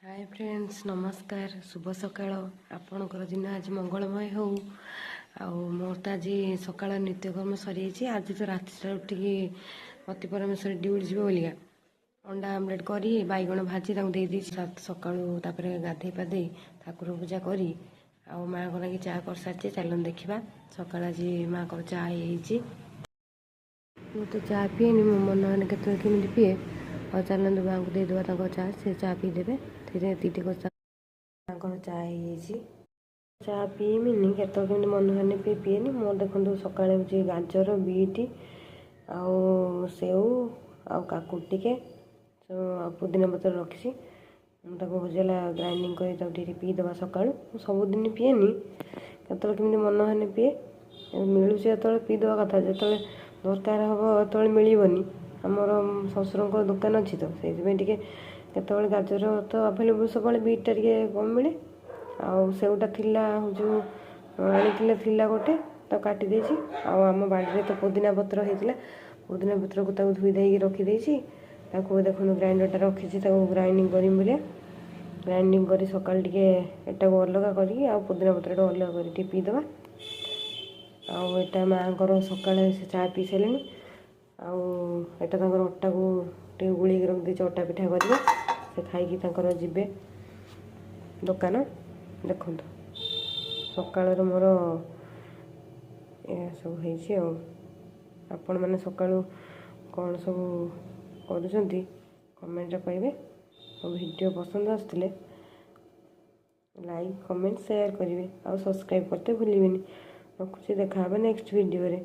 Hi friends नमस्कार शुभ सकाळ आपणकर दिन आज मंगलमय हो मोर तो आज सकाळ नित्यकर्म सरी आज तो राति उठिकी पति परमेश्वर ड्यूटी जी बोलिका अंडा आमलेट करी बैगण भाजी दे सका गाधे पाधे ठाकुर पूजा करी माँ को लगी चा कर सारी चलन देखा सका आज माँ को चा ही तो चा पीएनि मो मन के पीए और चलते माँ को देदेवा चा से चा पीदेवे दीदी को चा ही चा पीमिनि के मन हेने पीएनि मोर देखो सका गाजर बीट आउ सेव आउ काकुड़ टिके पुदीना पत्र रखी भुजला ग्राइंडिंग कर पीदे सका सबुदिन पीएनि के मन हेने पीए मिलूँ जो पीदे कथा जो दरकार हम जो मिलबनी आमर शशुर दुकान अच्छी तो से केतवे गाजर तो आभेलेबुल सब बीटा कम मिले सेवटा जो आनी गोटे तो काटिदे आम बाड़ी तो पुदीना पत्र होता पुदीना पत्र को धोई दे रखीदे देखो ग्राइंडर टा रखी ग्राइंडिंग करी बोलिए ग्राइंडिंग कर सका एटा अलग करी पुदीना पत्र अलग कर पीदे आटा माँ को सका चा पी सारे आटा अटा को गुड़ रखी अटा पिठा करेंगे से खाई जीवे दुकान देखो सकाल मोर यह सब आपण मैंने सका कौन सब कर कमेंट कहे और वीडियो पसंद आसते लाइक कमेंट शेयर करेंगे और सब्सक्राइब करते भूलें रखुची देखा नेक्स्ट वीडियो रे।